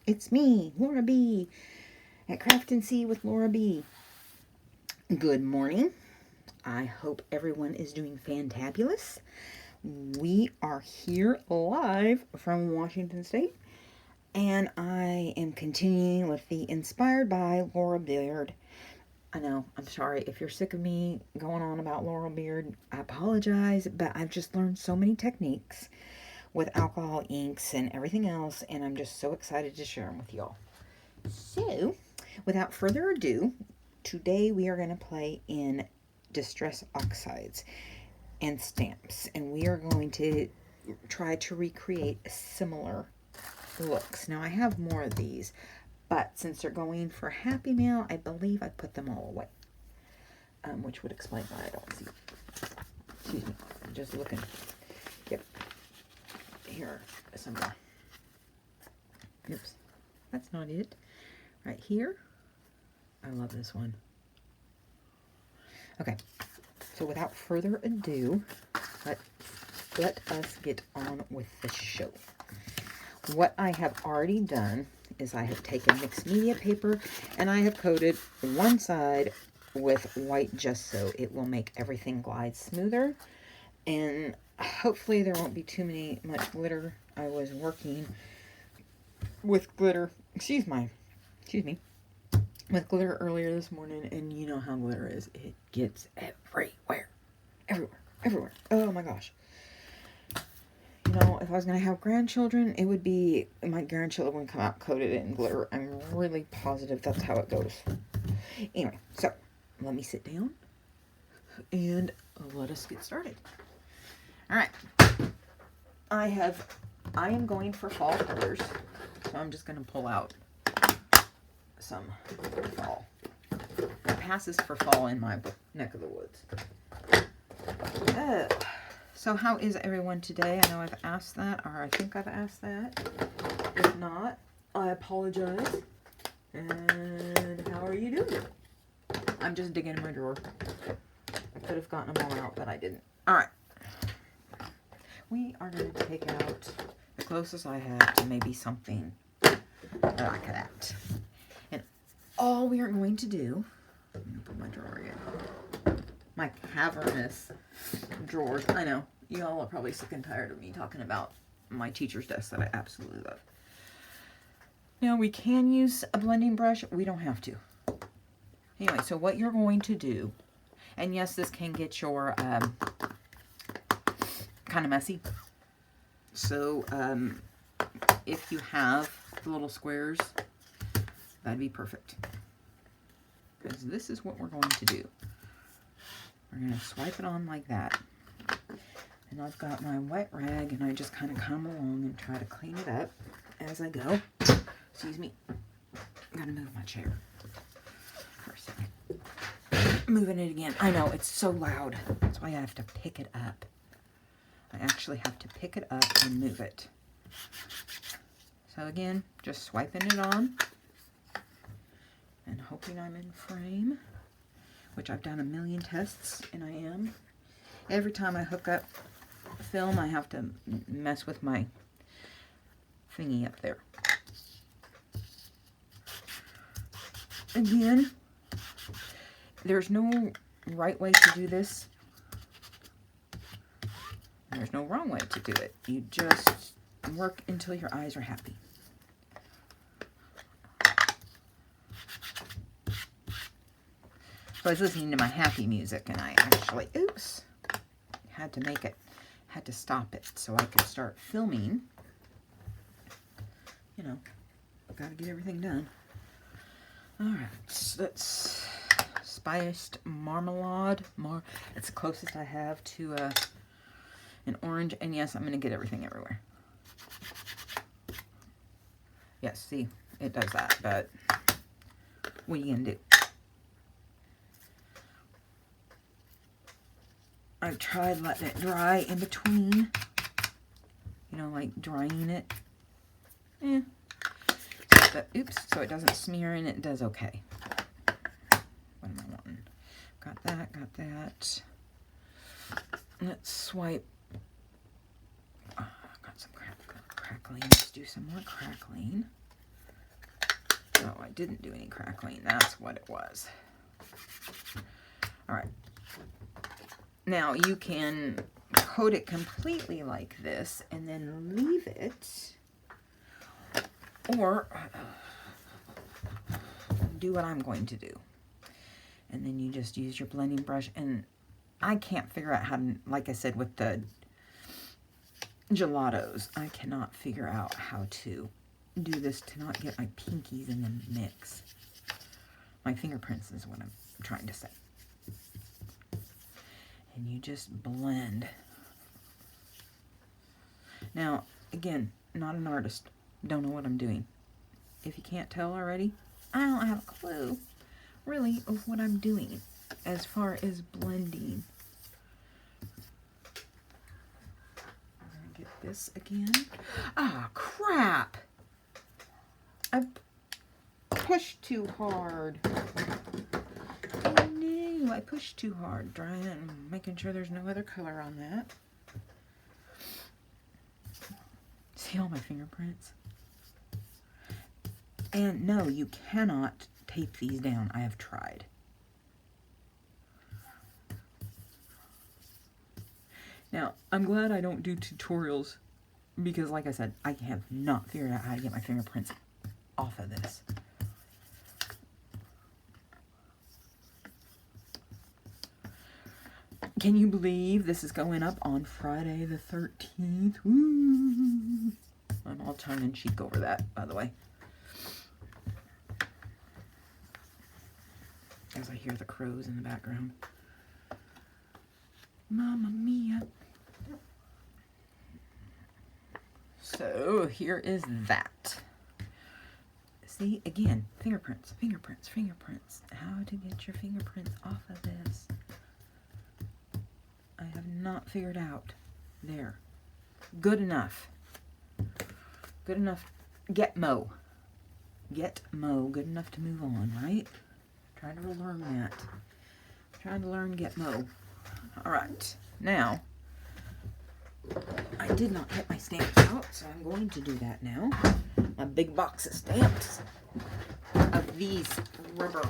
It's me, Laura B, at Craft and See with Laura B. Good morning. I hope everyone is doing fantabulous. We are here live from Washington State, and I am continuing with the Inspired by Laura Beard. I know, I'm sorry if you're sick of me going on about Laura Beard. I apologize, but I've just learned so many techniques with alcohol inks and everything else, and I'm just so excited to share them with y'all. So, without further ado, today we are going to play in Distress Oxides and stamps, and we are going to try to recreate similar looks. Now, I have more of these, but since they're going for Happy Mail, I believe I put them all away, which would explain why I don't see. Excuse me, I'm just looking. Yep. Here are some more. Oops, that's not it. Right here. I love this one. Okay, so without further ado, let us get on with the show. What I have already done is I have taken mixed media paper and I have coated one side with white just so it will make everything glide smoother, and hopefully there won't be too much glitter. I was working with glitter, excuse me, with glitter earlier this morning, and you know how glitter is. It gets everywhere. Everywhere. Oh my gosh. You know, if I was going to have grandchildren, it would be, my grandchildren would come out coated in glitter. I'm really positive that's how it goes. Anyway, so let me sit down and let us get started. All right. I am going for fall colors, so I'm just going to pull out some fall. It passes for fall in my neck of the woods. So how is everyone today? I know I've asked that, or I think I've asked that. If not, I apologize. And how are you doing? I'm just digging in my drawer. I could have gotten them all out, but I didn't. All right. We are going to take out the closest I have to maybe something like that. And all we are going to do, I'm going to put my drawer in. My cavernous drawers. I know, you all are probably sick and tired of me talking about my teacher's desk that I absolutely love. Now, we can use a blending brush. We don't have to. Anyway, so what you're going to do, and yes, this can get your kind of messy. So, if you have the little squares, that'd be perfect. Because this is what we're going to do. We're going to swipe it on like that. And I've got my wet rag, and I just kind of come along and try to clean it up as I go. Excuse me. I gotta move my chair for a second. Moving it again. I know, it's so loud. That's why I have to pick it up. I actually have to pick it up and move it. So again, just swiping it on and hoping I'm in frame, which I've done a million tests, and I am. Every time I hook up film, I have to mess with my thingy up there. Again, there's no right way to do this. There's no wrong way to do it. You just work until your eyes are happy. So I was listening to my happy music, and I actually, oops, had to stop it so I could start filming. You know, gotta get everything done. All right, so that's spiced marmalade. It's the closest I have to an orange, and yes, I'm gonna get everything everywhere. Yes, see, it does that, but what are you gonna do? I've tried letting it dry in between, you know, like drying it. So it doesn't smear, and it does okay. What am I wanting? Got that. Let's swipe. Got some crackling. Let's do some more crackling. Oh, I didn't do any crackling. That's what it was. All right. Now you can coat it completely like this and then leave it, or do what I'm going to do. And then you just use your blending brush, and I can't figure out how to, like I said with the gelatos, I cannot figure out how to do this to not get my pinkies in the mix. My fingerprints is what I'm trying to say. And you just blend. Now, again, not an artist. Don't know what I'm doing. If you can't tell already, I don't have a clue, really, of what I'm doing as far as blending. I'm going to get this again. Ah, crap! I pushed too hard. Oh no, I pushed too hard. Drying it and making sure there's no other color on that. See all my fingerprints? And no, you cannot tape these down. I have tried. Now, I'm glad I don't do tutorials because, like I said, I have not figured out how to get my fingerprints off of this. Can you believe this is going up on Friday the 13th? Woo! I'm all tongue-in-cheek over that, by the way. As I hear the crows in the background. Mamma mia. So, here is that. See, again, fingerprints, fingerprints, fingerprints. How to get your fingerprints off of this. I have not figured out. There. Good enough. Good enough. Get-mo. Get-mo. Good enough to move on, right? Trying to learn that. Trying to learn get-mo. Alright. Now, I did not get my stamps out, so I'm going to do that now. A big box of stamps. Of these rubber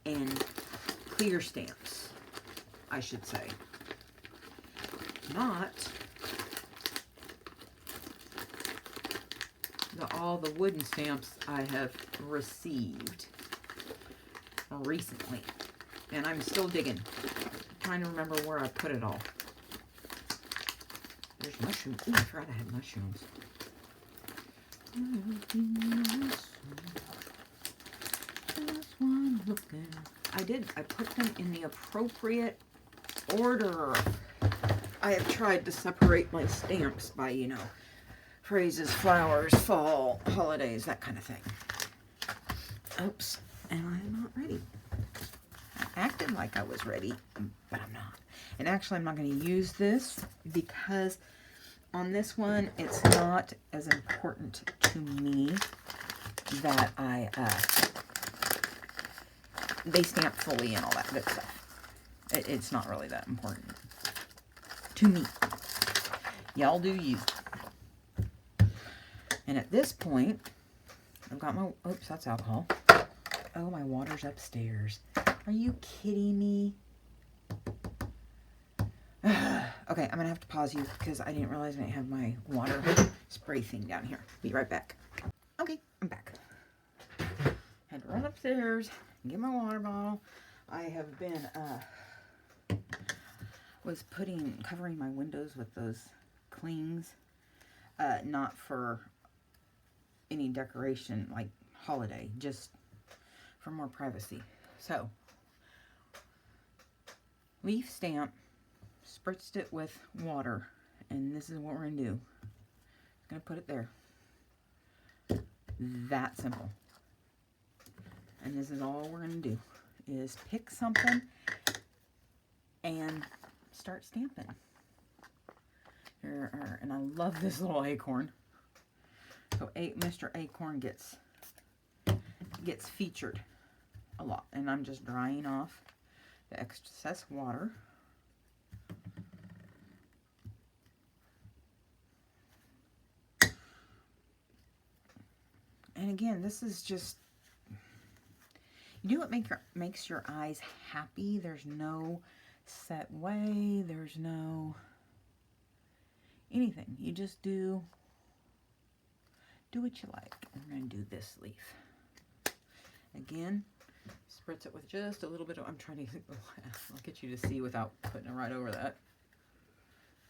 and clear stamps, I should say. Not all the wooden stamps I have received recently. And I'm still digging. Trying to remember where I put it all. There's mushrooms. Ooh, I forgot I had mushrooms. I did. I put them in the appropriate order. I have tried to separate my stamps by, you know, phrases, flowers, fall, holidays, that kind of thing. Oops. And I am not ready. I acted like I was ready, but I'm not. And actually, I'm not going to use this because on this one, it's not as important to me that they stamp fully and all that good stuff. It's not really that important to me. Y'all do you. And at this point, I've got my, oops, that's alcohol. Oh, my water's upstairs. Are you kidding me? Okay, I'm gonna have to pause you because I didn't realize I have my water spray thing down here. Be right back. Okay, I'm back. Had to run upstairs and get my water bottle. I have been, was covering my windows with those clings. Not for any decoration, like holiday, just for more privacy. So, leaf stamp, spritzed it with water, and this is what we're going to do. I'm going to put it there. That simple. And this is all we're going to do, is pick something and start stamping. And I love this little acorn. So Mr. Acorn gets featured a lot. And I'm just drying off the excess water. And again, this is just You do what makes your eyes happy. There's no set way. There's no anything. You just do what you like. We're going to do this leaf. Again, spritz it with just a little bit of, I'm trying to, I'll get you to see without putting it right over that.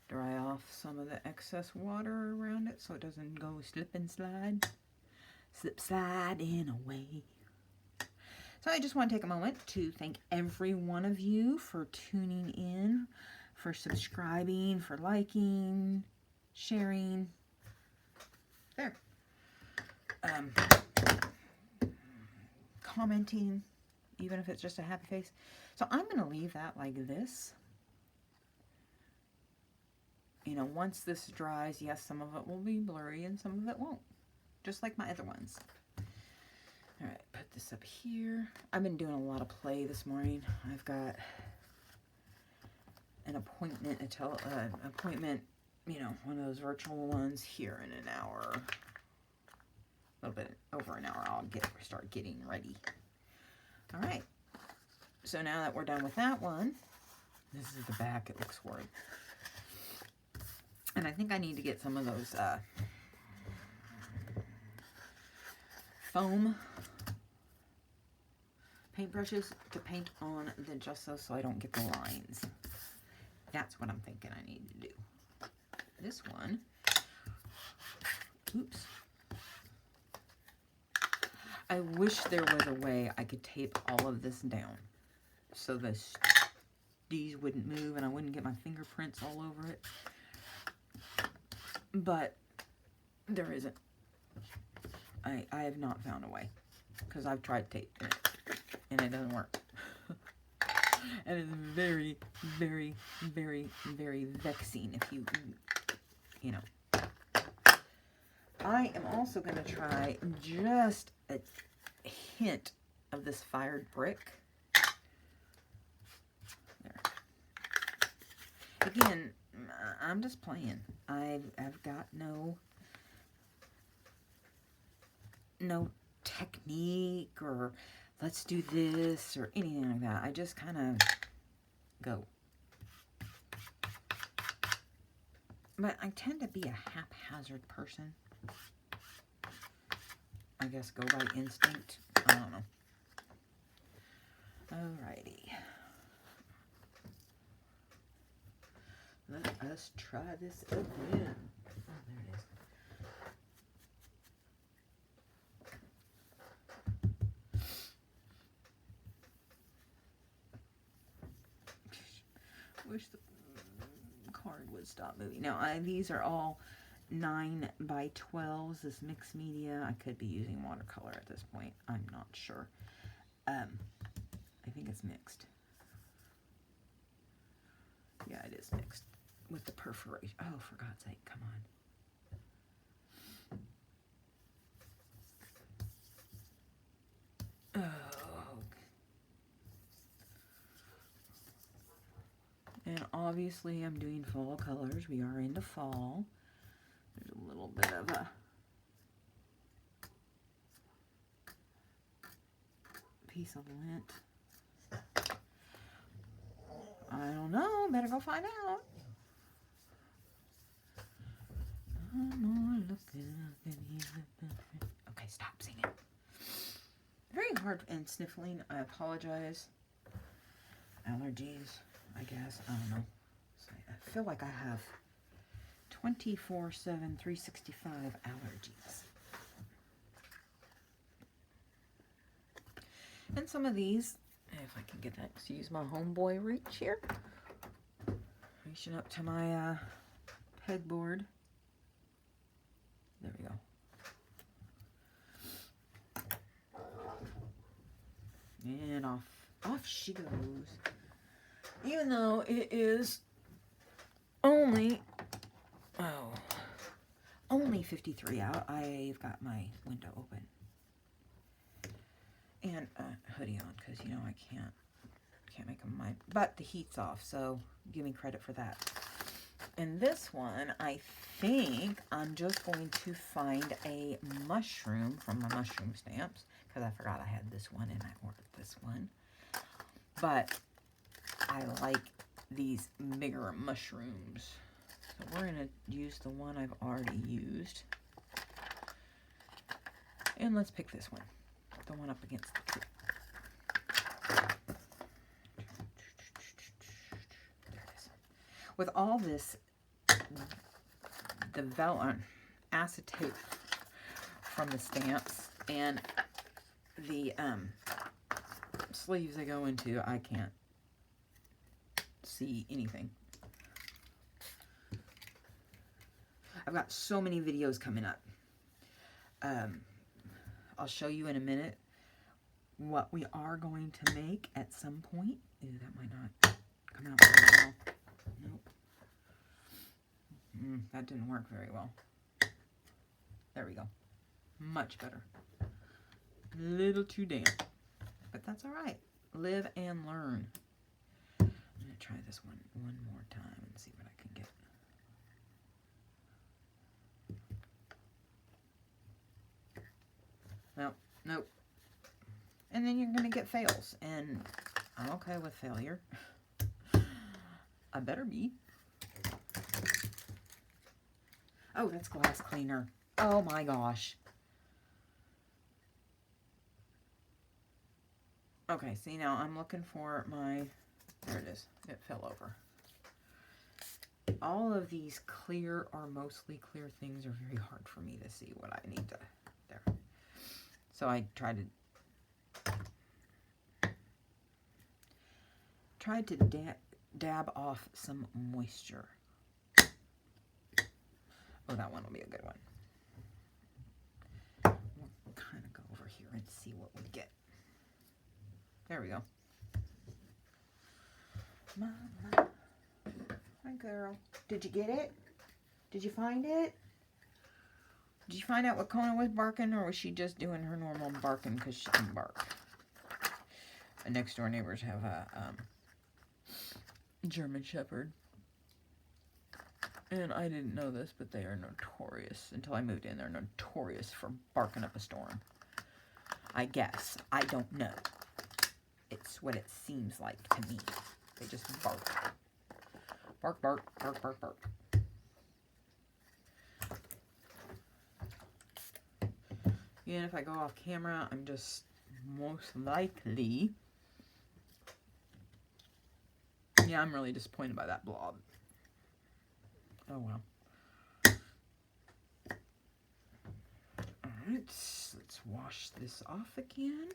Dry off some of the excess water around it so it doesn't go slip and slide. Slip, slide in a way. So I just want to take a moment to thank every one of you for tuning in, for subscribing, for liking, sharing. There. Commenting, even if it's just a happy face. So I'm going to leave that like this. You know, once this dries, yes, some of it will be blurry and some of it won't. Just like my other ones. All right, put this up here. I've been doing a lot of play this morning. I've got an appointment, appointment, you know, one of those virtual ones here in an hour. A little bit over an hour, I'll start getting ready. All right. So now that we're done with that one, this is the back. It looks horrid. And I think I need to get some of those foam paintbrushes to paint on the gesso so I don't get the lines. That's what I'm thinking I need to do. This one, oops. I wish there was a way I could tape all of this down so these wouldn't move and I wouldn't get my fingerprints all over it. But there isn't. I have not found a way because I've tried taping it and it doesn't work. And it's very, very, very, very vexing if you know. I am also going to try just a hint of this fired brick. There. Again, I'm just playing. I've got no technique or let's do this or anything like that. I just kind of go. But I tend to be a haphazard person. I guess go by instinct. I don't know. Alrighty. Let us try this again. Oh, there it is. Wish the card would stop moving. Now, these are all 9 by 12s. This mixed media. I could be using watercolor at this point. I'm not sure. I think it's mixed. Yeah, it is mixed with the perforation. Oh, for God's sake, come on. Oh. And obviously I'm doing fall colors. We are into fall. There's a little bit of a piece of lint. I don't know. Better go find out. Okay, stop singing. Very hard and sniffling. I apologize. Allergies, I guess. I don't know. So I feel like I have 24/7, 365 allergies. And some of these, if I can get that, use my homeboy reach here. Reaching up to my pegboard. There we go. And off she goes. Even though it is only 53 out, I've got my window open. And a hoodie on, because you know I can't make them but the heat's off, so give me credit for that. in this one, I think I'm just going to find a mushroom from my mushroom stamps, because I forgot I had this one and I ordered this one. But I like these bigger mushrooms. So we're going to use the one I've already used. And let's pick this one, the one up against the tree. There it is. With all this acetate from the stamps and the sleeves they go into, I can't see anything. I've got so many videos coming up. I'll show you in a minute what we are going to make at some point. Ooh, that might not come out very well. Nope. That didn't work very well. There we go. Much better. Little too damp. But that's all right. Live and learn. I'm going to try this one more time and see what I can get. Nope. And then you're going to get fails. And I'm okay with failure. I better be. Oh, that's glass cleaner. Oh my gosh. Okay, see now I'm looking for my, there it is. It fell over. All of these clear or mostly clear things are very hard for me to see what I need to, there. So I tried to dab off some moisture. Oh, that one will be a good one. We'll kind of go over here and see what we get. There we go. Mama. Hi, girl. Did you get it? Did you find it? Did you find out what Kona was barking, or was she just doing her normal barking because she can bark? The next door neighbors have a German Shepherd. And I didn't know this, but they are notorious. Until I moved in, they're notorious for barking up a storm. I guess. I don't know. It's what it seems like to me. They just bark. Bark, bark, bark, bark, bark. And if I go off camera, I'm just most likely... Yeah, I'm really disappointed by that blob. Oh well. Alright, let's wash this off again.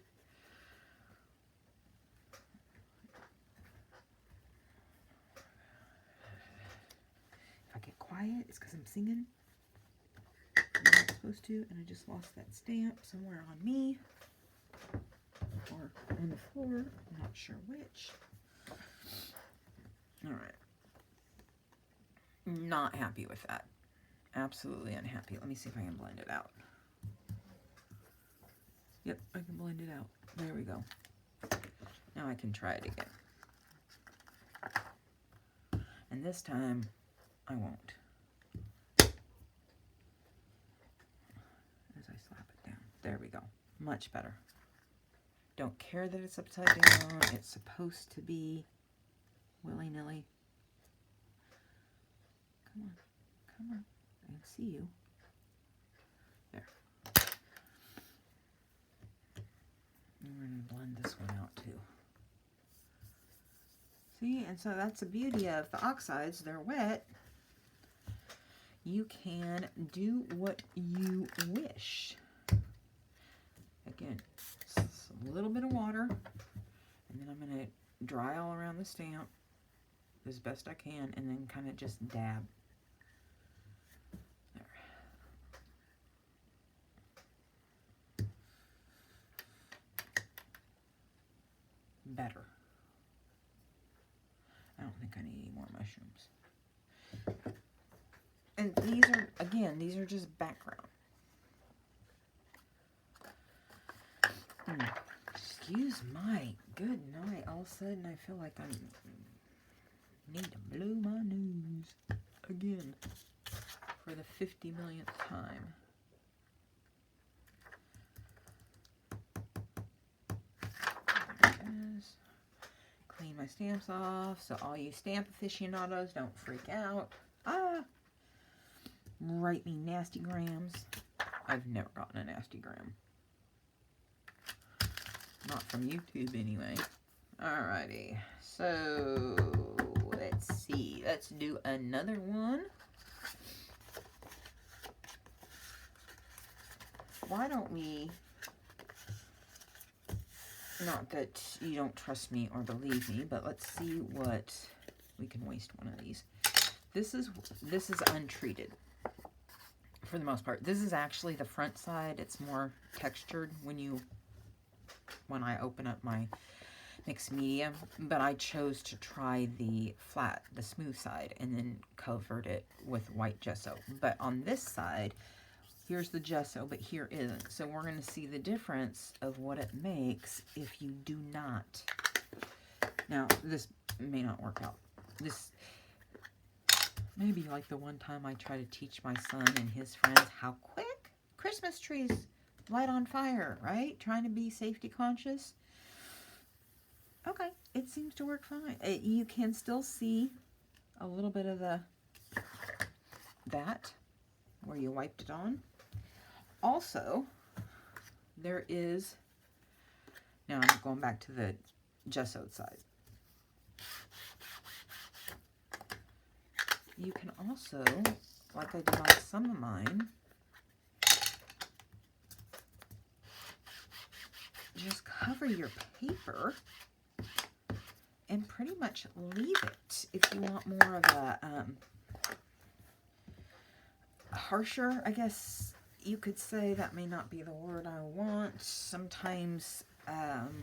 If I get quiet, it's because I'm singing. I'm not supposed to, and I just lost that stamp somewhere on me. Or on the floor. I'm not sure which. Alright. Not happy with that. Absolutely unhappy. Let me see if I can blend it out. Yep, I can blend it out. There we go. Now I can try it again. And this time, I won't. As I slap it down. There we go. Much better. Don't care that it's upside down. It's supposed to be willy-nilly. Come on. Come on. I can see you. There. And we're going to blend this one out too. See, and so that's the beauty of the oxides. They're wet. You can do what you wish. Again, just a little bit of water, and then I'm going to dry all around the stamp as best I can, and then kind of just dab. There. Better. I don't think I need any more mushrooms. And these are, again, these are just background. Excuse my good night. All of a sudden I feel like I need to blow my nose. again for the 50 millionth time. There it is. Clean my stamps off, so all you stamp aficionados, don't freak out. Ah! Write me nasty grams. I've never gotten a nasty gram. Not from YouTube anyway. Alrighty, so let's see. Let's do another one. Why don't we, not that you don't trust me or believe me, but let's see what, we can waste one of these. This is untreated for the most part. This is actually the front side. It's more textured when I open up my mixed media, but I chose to try the flat, the smooth side, and then covered it with white gesso. But on this side, here's the gesso, but here isn't. So we're going to see the difference of what it makes if you do not. Now, this may not work out. This may be like the one time I try to teach my son and his friends how quick Christmas trees light on fire, right? Trying to be safety conscious. Okay, it seems to work fine. You can still see a little bit of that where you wiped it on. Also, there is, now I'm going back to the gessoed side. You can also, like I did on some of mine, just cover your paper and pretty much leave it. If you want more of a harsher, I guess you could say, that may not be the word I want. Sometimes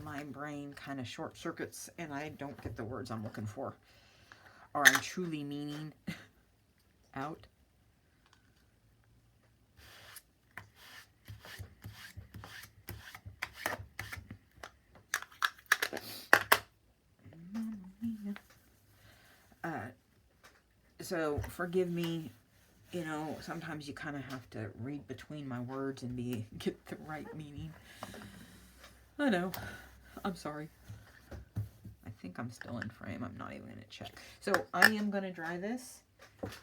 my brain kind of short circuits and I don't get the words I'm looking for, or I'm truly meaning out. So forgive me, you know, sometimes you kind of have to read between my words and get the right meaning. I know. I'm sorry. I think I'm still in frame. I'm not even going to check. So I am going to dry this.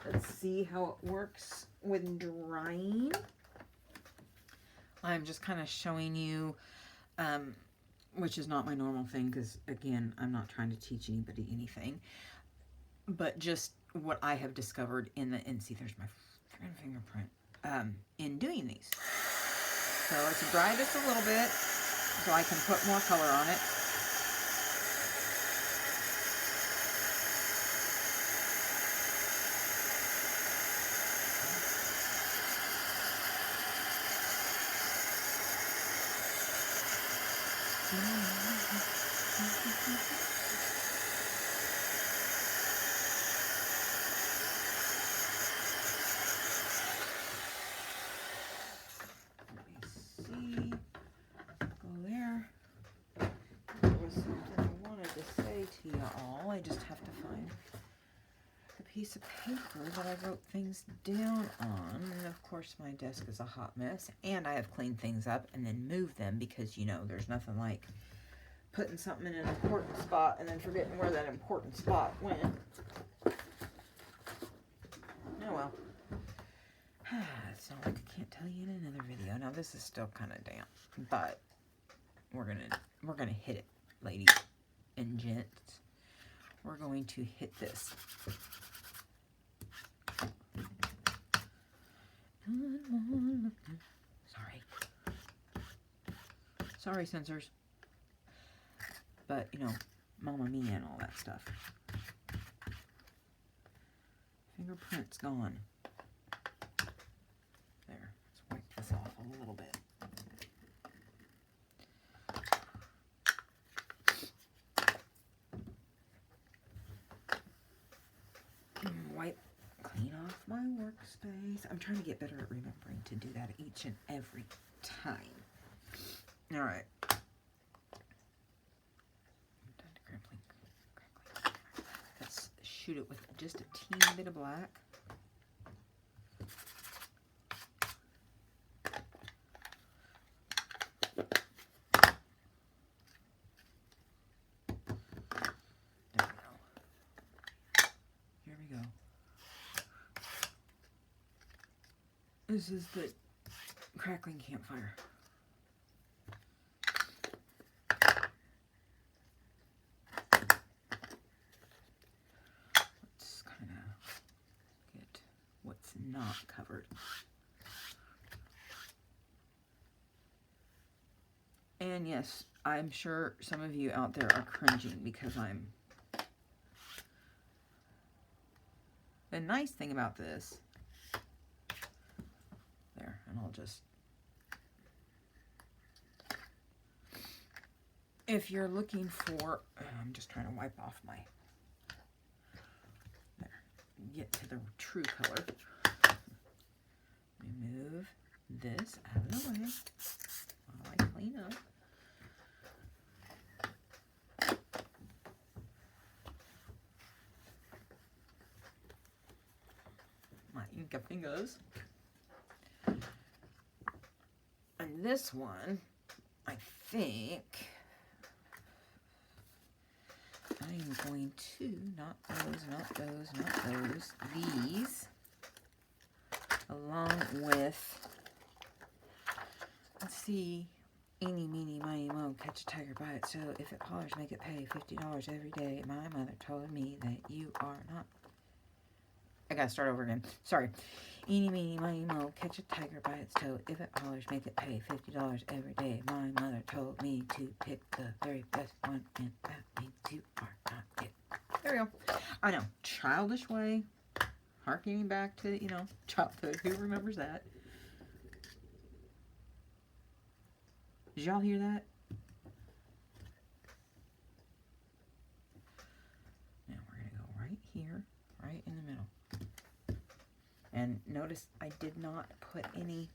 Let's see how it works with drying. I'm just kind of showing you, which is not my normal thing because, again, I'm not trying to teach anybody anything. But just what I have discovered and see, there's my fingerprint, in doing these. So let's dry this a little bit so I can put more color on it. I just have to find the piece of paper that I wrote things down on. And of course my desk is a hot mess, and I have cleaned things up and then moved them because, you know, there's nothing like putting something in an important spot and then forgetting where that important spot went. Oh well. It's not like I can't tell you in another video. Now this is still kind of damp, but we're gonna hit it, ladies and gents. We're going to hit this. Sorry, censors. But, you know, Mamma Mia and all that stuff. Fingerprint's gone. There. Let's wipe this off a little bit. Clean off my workspace. I'm trying to get better at remembering to do that each and every time. All right. Let's shoot it with just a teeny bit of black. This is the crackling campfire. Let's kind of get what's not covered. And yes, I'm sure some of you out there are cringing because I'm... The nice thing about this... There, and I'll just... If you're looking for... I'm just trying to wipe off my... There. Get to the true color. Remove this out of the way while I clean up. My Inca fingers. And this one, I think I'm going to, not those, these, along with, let's see, eeny, meeny, miny, moe, catch a tiger by its tail. If it hollers, make it pay $50 every day. My mother told me that you are not. I gotta start over again. Sorry. Eeny, meeny, miny, moe, catch a tiger by its toe. If it hollers, make it pay $50 every day. My mother told me to pick the very best one, and that means you are not it. There we go. I know, childish way, harkening back to, you know, childhood. Who remembers that? Did y'all hear that? Now we're gonna go right here, right in the middle. And notice I did not put any,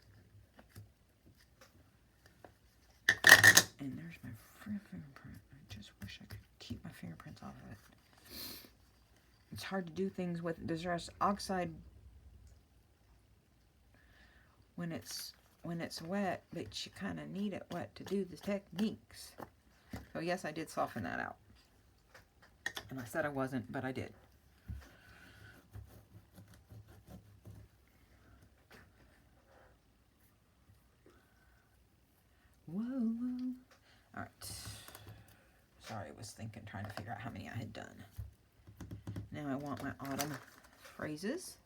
and there's my fingerprint. I just wish I could keep my fingerprints off of it. It's hard to do things with distress oxide when it's wet, but you kind of need it wet to do the techniques. So yes, I did soften that out. And I said I wasn't, but I did. Whoa, whoa. All right. Sorry, I was thinking, trying to figure out how many I had done. Now I want my autumn phrases.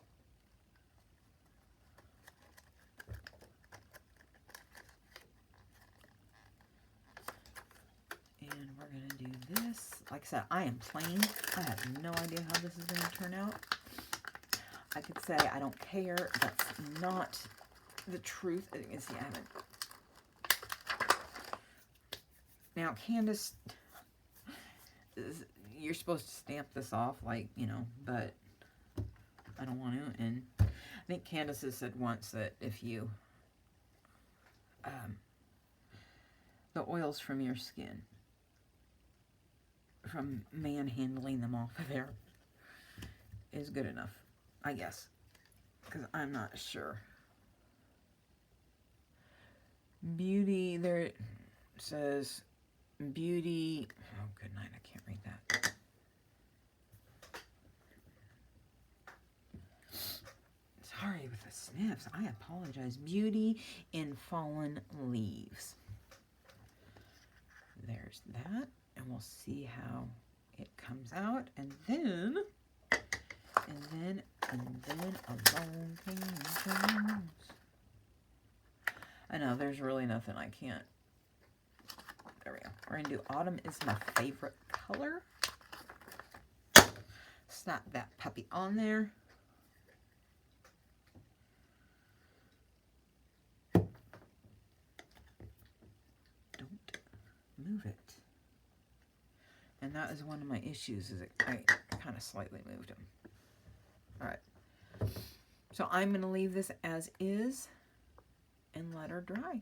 And we're going to do this. Like I said, I am plain. I have no idea how this is going to turn out. I could say I don't care. That's not the truth. As you can see, I haven't. Now, Candace, you're supposed to stamp this off, like, you know, but I don't want to. And I think Candace has said once that if you, the oils from your skin, from manhandling them off of there, is good enough, I guess, because I'm not sure. Beauty, there it says... Beauty, oh good night, I can't read that. Sorry with the sniffs, I apologize. Beauty in fallen leaves. There's that, and we'll see how it comes out, and then along came the... I know, there's really nothing I can't. There we go. We're going to do autumn is my favorite color. Snap that puppy on there. Don't move it. And that is one of my issues, is I kind of slightly moved them. All right. So I'm going to leave this as is and let her dry.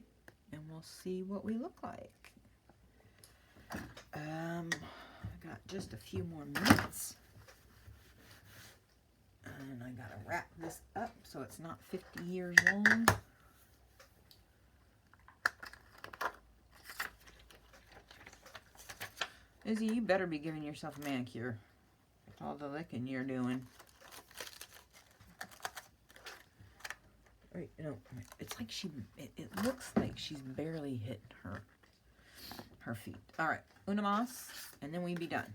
And we'll see what we look like. I got just a few more minutes, and I gotta wrap this up so it's not 50 years long. Izzy, you better be giving yourself a manicure with all the licking you're doing. Right, you know, it's like it looks like she's barely hit her feet. All right, una más, and then we be done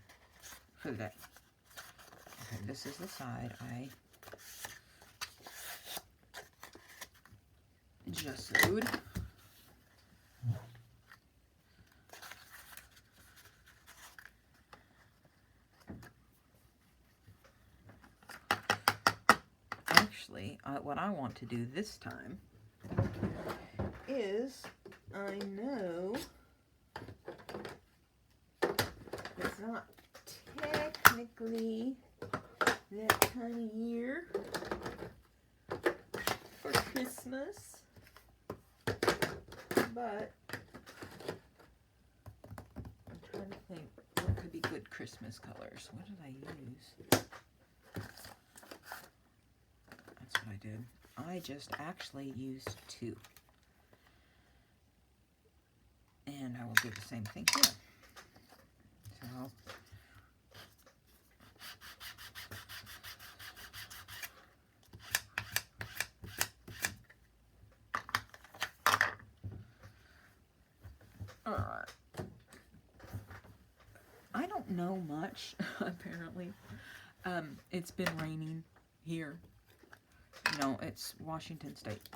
for the day. Okay, this is the side I just sewed. Actually, what I want to do this time is, I know it's not technically that time of year for Christmas, but I'm trying to think what could be good Christmas colors. What did I use? That's what I did. I just actually used 2. And I will do the same thing here. So alright. I don't know much, apparently. It's been raining here. You know, it's Washington State.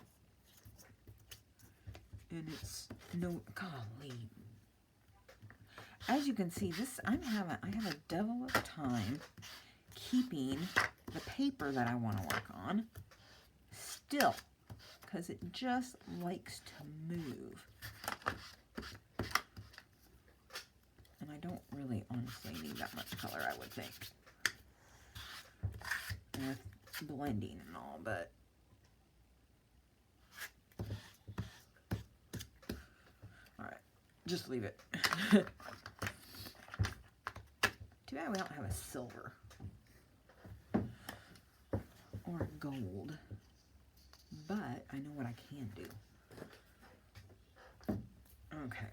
And it's no, golly. As you can see, I have a devil of time keeping the paper that I want to work on still, because it just likes to move. And I don't really honestly need that much color, I would think. With blending and all, but alright, just leave it. Too bad we don't have a silver or gold, but I know what I can do. Okay,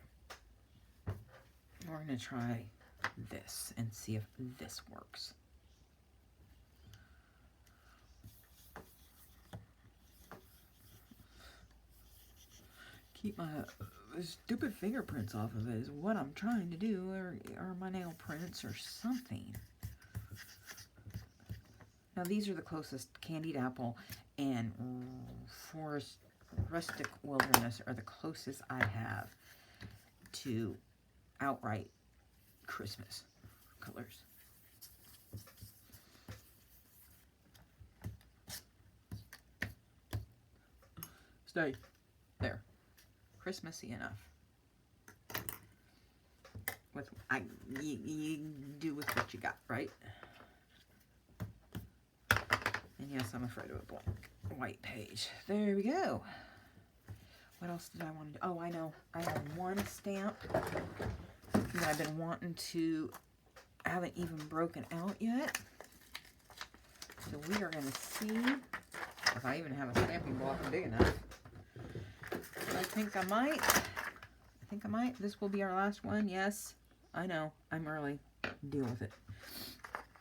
we're going to try this and see if this works. Keep my stupid fingerprints off of it is what I'm trying to do, or my nail prints or something. Now these are the closest. Candied Apple and Forest Rustic Wilderness are the closest I have to outright Christmas colors. Stay there. Christmassy enough. With you do with what you got, right? And yes, I'm afraid of a blank white page. There we go. What else did I want to do? Oh, I know. I have one stamp that I've been wanting to, haven't even broken out yet. So we are going to see if I even have a stamping block big enough. I think I might. This will be our last one. Yes, I know. I'm early. Deal with it.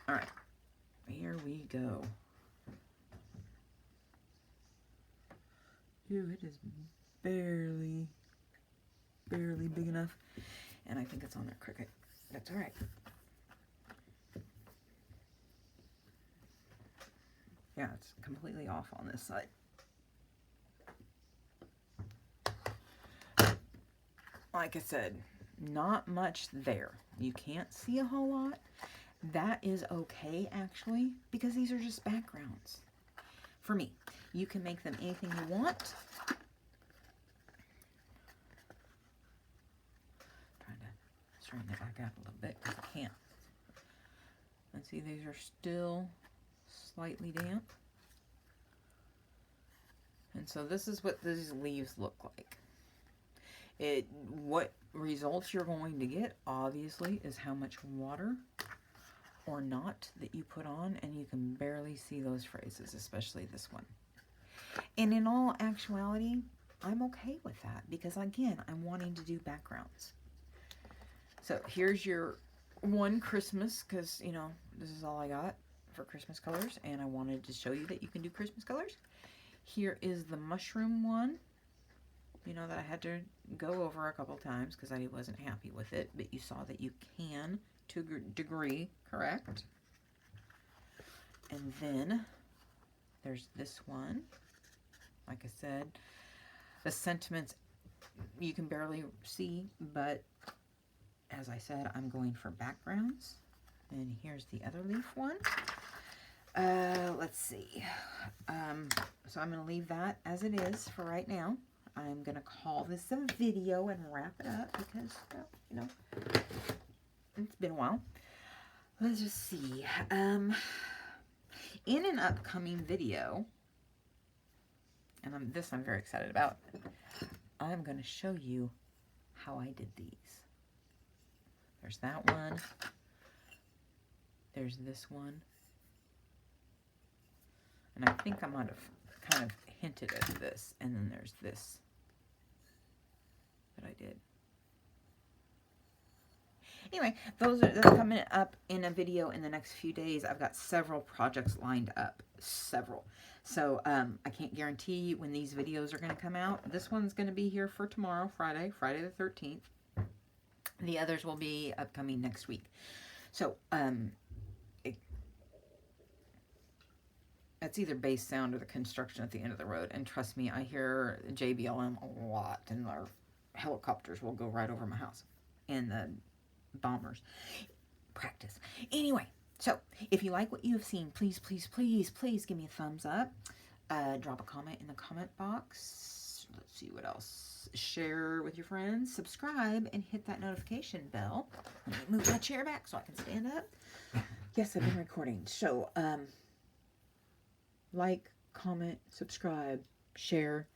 All right. Here we go. Ew, it is barely big enough. And I think it's on there crooked. That's all right. Yeah, it's completely off on this side. Like I said, not much there. You can't see a whole lot. That is okay, actually, because these are just backgrounds. For me, you can make them anything you want. Trying to straighten it back out a little bit because I can't. And see, these are still slightly damp. And so this is what these leaves look like. What results you're going to get, obviously, is how much water or not that you put on, and you can barely see those phrases, especially this one. And in all actuality, I'm okay with that because, again, I'm wanting to do backgrounds. So here's your one Christmas, because, you know, this is all I got for Christmas colors, and I wanted to show you that you can do Christmas colors. Here is the mushroom one, you know, that I had to go over a couple times because I wasn't happy with it, but you saw that you can, to a degree, correct? And then there's this one. Like I said, the sentiments you can barely see, but as I said, I'm going for backgrounds. And here's the other leaf one. Let's see. So I'm going to leave that as it is for right now. I'm going to call this a video and wrap it up because, well, you know, it's been a while. Let's just see. In an upcoming video, and I'm very excited about, I'm going to show you how I did these. There's that one. There's this one. And I think I might have kind of hinted at this. And then there's this that I did. Anyway, that's coming up in a video in the next few days. I've got several projects lined up. Several. So I can't guarantee when these videos are going to come out. This one's going to be here for tomorrow, Friday the 13th. The others will be upcoming next week. So it's either bass sound or the construction at the end of the road. And trust me, I hear JBLM a lot. And our helicopters will go right over my house. And the bombers. Practice. Anyway, so if you like what you have seen, please, please, please, please give me a thumbs up. Drop a comment in the comment box. Let's see what else. Share with your friends. Subscribe and hit that notification bell. Let me move my chair back so I can stand up. Yes, I've been recording. So, like, comment, subscribe, share.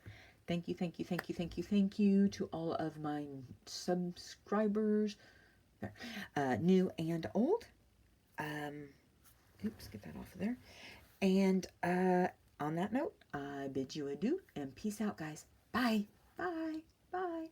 Thank you, thank you, thank you, thank you, thank you to all of my subscribers. New and old. Oops, get that off of there. And on that note, I bid you adieu and peace out, guys. Bye. Bye. Bye.